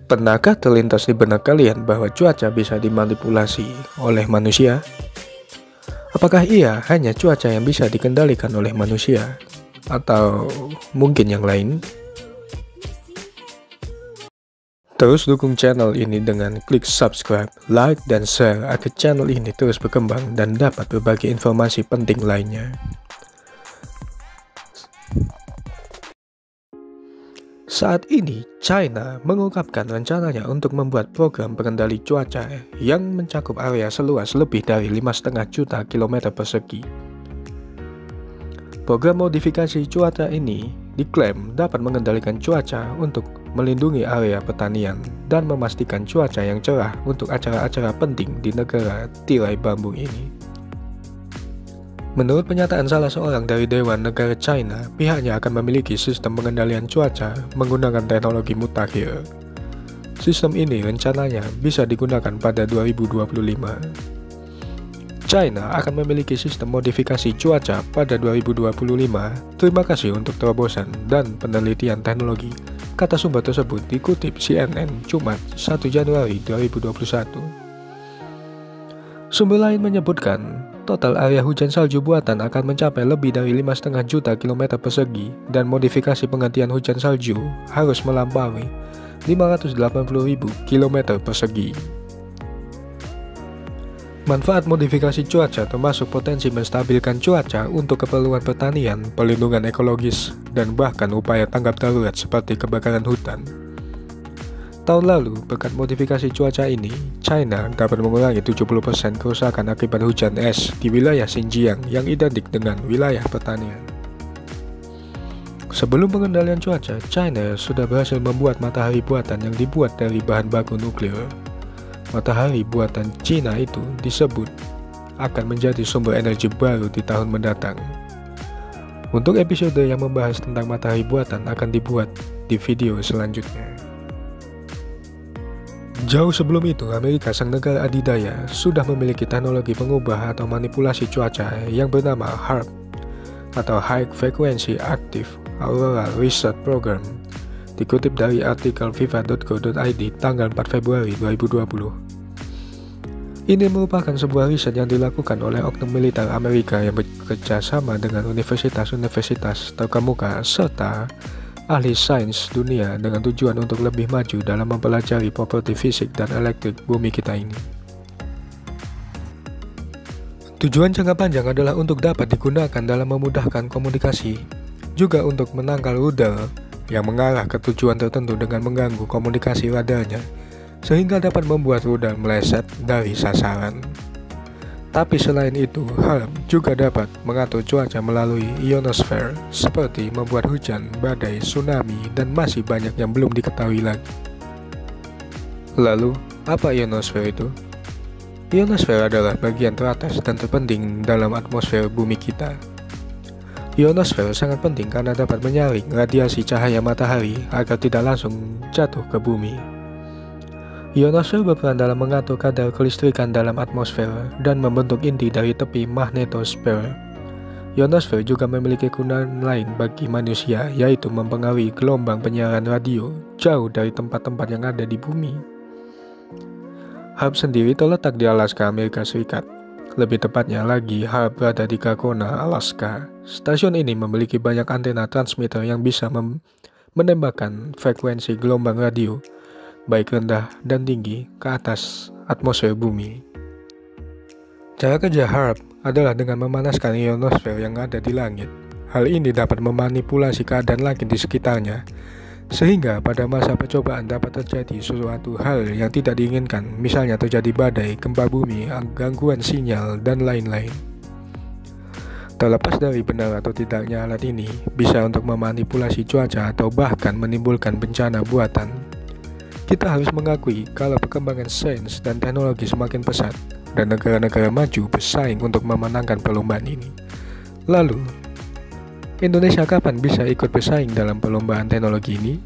Pernahkah terlintas di benak kalian bahwa cuaca bisa dimanipulasi oleh manusia? Apakah ia hanya cuaca yang bisa dikendalikan oleh manusia? Atau mungkin yang lain? Terus dukung channel ini dengan klik subscribe, like, dan share agar channel ini terus berkembang dan dapat berbagi informasi penting lainnya. Saat ini, China mengungkapkan rencananya untuk membuat program pengendali cuaca yang mencakup area seluas lebih dari 5,5 juta kilometer persegi. Program modifikasi cuaca ini diklaim dapat mengendalikan cuaca untuk melindungi area pertanian dan memastikan cuaca yang cerah untuk acara-acara penting di negara tirai bambu ini. Menurut pernyataan salah seorang dari Dewan Negara China, pihaknya akan memiliki sistem pengendalian cuaca menggunakan teknologi mutakhir. Sistem ini rencananya bisa digunakan pada 2025. China akan memiliki sistem modifikasi cuaca pada 2025. Terima kasih untuk terobosan dan penelitian teknologi, kata sumber tersebut dikutip CNN Jumat 1 Januari 2021. Sumber lain menyebutkan, total area hujan salju buatan akan mencapai lebih dari 5,5 juta kilometer persegi dan modifikasi penggantian hujan salju harus melampaui 580.000 kilometer persegi. Manfaat modifikasi cuaca termasuk potensi menstabilkan cuaca untuk keperluan pertanian, perlindungan ekologis, dan bahkan upaya tanggap darurat seperti kebakaran hutan. Tahun lalu, berkat modifikasi cuaca ini, China dapat mengurangi 70% kerusakan akibat hujan es di wilayah Xinjiang yang identik dengan wilayah pertanian. Sebelum pengendalian cuaca, China sudah berhasil membuat matahari buatan yang dibuat dari bahan baku nuklir. Matahari buatan Cina itu disebut akan menjadi sumber energi baru di tahun mendatang. Untuk episode yang membahas tentang matahari buatan akan dibuat di video selanjutnya. Jauh sebelum itu, Amerika, sang negara adidaya, sudah memiliki teknologi pengubah atau manipulasi cuaca yang bernama HAARP atau High Frequency Active Auroral Research Program, dikutip dari artikel viva.co.id tanggal 4 Februari 2020. Ini merupakan sebuah riset yang dilakukan oleh oknum militer Amerika yang bekerja sama dengan universitas-universitas terkemuka serta ahli sains dunia dengan tujuan untuk lebih maju dalam mempelajari properti fisik dan elektrik bumi kita ini. Tujuan jangka panjang adalah untuk dapat digunakan dalam memudahkan komunikasi, juga untuk menangkal rudal yang mengarah ke tujuan tertentu dengan mengganggu komunikasi radarnya, sehingga dapat membuat rudal meleset dari sasaran. Tapi selain itu, HAARP juga dapat mengatur cuaca melalui ionosfer, seperti membuat hujan, badai, tsunami, dan masih banyak yang belum diketahui lagi. Lalu, apa ionosfer itu? Ionosfer adalah bagian teratas dan terpenting dalam atmosfer bumi kita. Ionosfer sangat penting karena dapat menyaring radiasi cahaya matahari agar tidak langsung jatuh ke bumi. Ionosfer berperan dalam mengatur kadar kelistrikan dalam atmosfer dan membentuk inti dari tepi magnetosfer. Ionosfer juga memiliki kegunaan lain bagi manusia, yaitu mempengaruhi gelombang penyiaran radio jauh dari tempat-tempat yang ada di bumi. HAARP sendiri terletak di Alaska, Amerika Serikat. Lebih tepatnya lagi, HAARP berada di Gakona, Alaska. Stasiun ini memiliki banyak antena transmitter yang bisa menembakkan frekuensi gelombang radio, baik rendah dan tinggi, ke atas atmosfer bumi. Cara kerja HAARP adalah dengan memanaskan ionosfer yang ada di langit. Hal ini dapat memanipulasi keadaan langit di sekitarnya, sehingga pada masa percobaan dapat terjadi sesuatu hal yang tidak diinginkan, misalnya terjadi badai, gempa bumi, gangguan sinyal, dan lain-lain. Terlepas dari benar atau tidaknya alat ini bisa untuk memanipulasi cuaca atau bahkan menimbulkan bencana buatan, kita harus mengakui kalau perkembangan sains dan teknologi semakin pesat dan negara-negara maju bersaing untuk memenangkan perlombaan ini. Lalu, Indonesia kapan bisa ikut bersaing dalam perlombaan teknologi ini?